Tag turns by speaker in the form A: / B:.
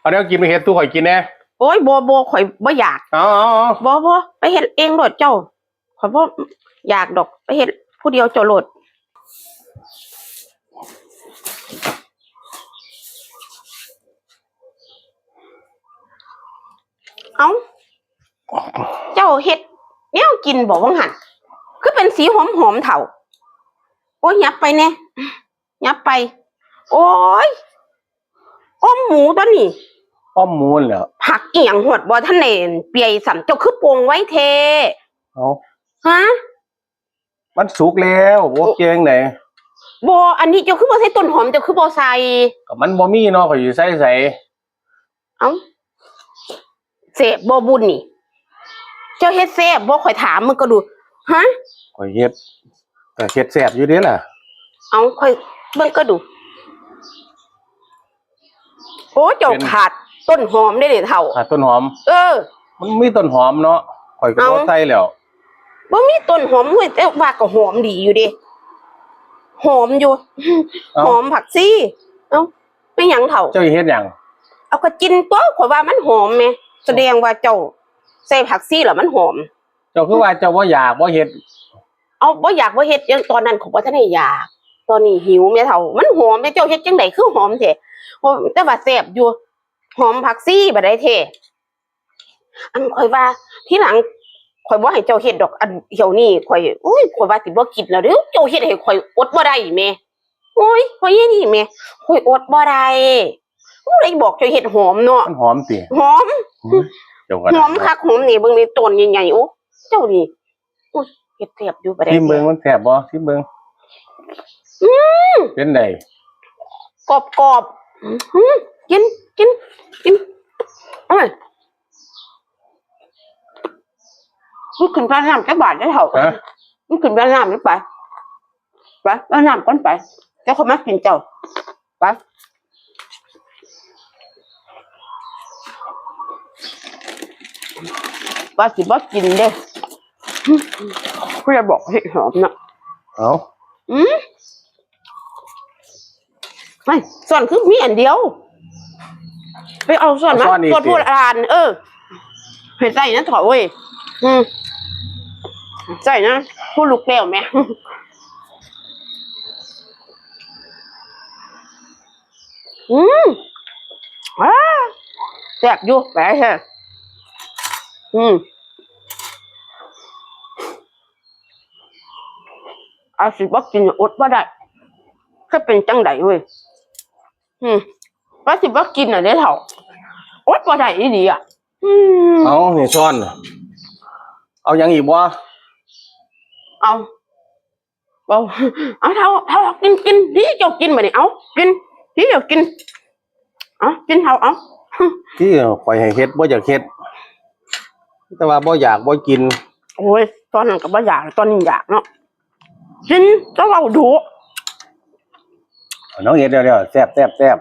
A: เอาเดี๋ยวกินไปเฮ็ดตู้ข่อยกินแน่
B: โอ้ยโบข่อยบ่อยากบ่ไปเฮ็ดเองโลดเจ้าข่อยบ่อยากดอกไปเฮ็ดผู้เดียวเจ้าโลดเอ้าเจ้าเฮ็ดแนวกินบ่ว่าหั่นคือเป็นสีหอมเฒ่าโอ้ยยับไปแน่ยับไปโอ้ยอ้อมหมูตัวนี้
A: อ้อมหมูเหรอ
B: ผักอีหยังหดบ่ทันได้เปียสัมเจ้าคือโปงไว้เท
A: เอ้า
B: ฮะ
A: มันสุกแล้วบ่เก่งไหน
B: บ่อันนี้เจ้าคือบ่ใส่ต้นหอมเจ้าคือบ่ใส่
A: ก็มันบ่มีเนาะข่อยสิใส่
B: เอ้าเสพบ่บุญนี่เจ้าเฮ็ดแซ่บบ่ข่อยถามมึงก็ดูฮะ
A: ข่อยเฮ็ดก็เฮ็ดแซ่บอยู่เด้ล่ะ
B: เอ้าข่อยเบิ่งก็ดูโอ้เจ้าขาดต้นหอมได้เฒ่า
A: ขาดต้นหอมมันมีต้นหอมเนาะข่อยก็บ่ใส่แล้ว
B: บ่มีต้นหอมเว้ยแต่ว่าก็หอมดีอยู่เด้หอมอยู่หอมผักซี่เอ้าไม่หยังเฒ่า
A: เจ้าเฮ็ดหยัง
B: เอาก็กินตัวข่อยว่ามันหอมแม่แสดงว่าเจ้าใส่ผักซี่แล้วมันหอม
A: เจ้าคือว่าเจ้าบ่อยากบ่เฮ็ด
B: เอาบ่อยากบ่เฮ็ดยังตอนนั้นข่อยบ่ทันได้อยากตอนนี้หิวแม่เฒ่ามันหอมแม่เจ้าเฮ็ดจังได๋คือหอมแท้แต่ว่าแซ่บอยู่หอมผักซี่บ่ได้แท้อันข่อยว่าทีหลังข่อยบ่ให้เจ้าเฮ็ดดอกอันเดี๋ยวนี้ข่อยโอ้ยข่อยว่าสิบ่กินแล้วเด้อเจ้าเฮ็ดให้ข่อยอดบ่ได้แม่โอ้ยข่อยนี่แม่ข่อยอดบ่ได้ผู้ใดบอกเจ้าเฮ็ดหอมเนาะ
A: มันหอมติ
B: หอมหอมคักหอมนี่เบิ่งนี่ต้นใหญ่ๆโอ้เจ้านี่โอ้ยเฮ็ดแซ่บอยู่บ่ได้
A: ชิมเบิ่งมันแซ่บบ่ชิมเบิ่งเป็นได
B: กรอบๆกินโอ้ยมันขึ้นร้านน้ำจักบาทได้เท่ามันขึ้นร้านน้ำนี่ไปร้านน้ำก่อนไปเจ้าเขามากินเจ้าไปว่าสิบ่กินเด้ผู้ใหญ่บอกให้หอมนะ
A: เอ้า
B: ไม่ส่วนคือมีอันเดียวไปเอาส่วนมาตัวพูดอ่านให้ใส่นะถอยเว้ยใส่นะพูดลูกแก้วแม่แซ่บอยู่แปะใช่อาสิบ่กินอดบ่ได้แค่เป็นจังไดเว้ยว่าสิบ่กินอ่ะเด้เฒ่าอดบ่ได้อีหลีอ่ะ
A: เอานี่ช้อนเอายังอีกบ่
B: เอาเท่ากินที่เจ้ากินมาเนี่ยเอากินที่เจ้ากินกินเท่าเอา
A: ที่ข่อยให้เฮ็ดบ่อยากเฮ็ดแต่ว่าบ่อยากบ่กิน
B: โอ้ยตอนนั้นก็บ่อยากตอนนี้อยากเนาะกินก็เราดู
A: น้องเฮ็ดเดี๋ยวแซ่บ